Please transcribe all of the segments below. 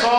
100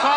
100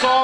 100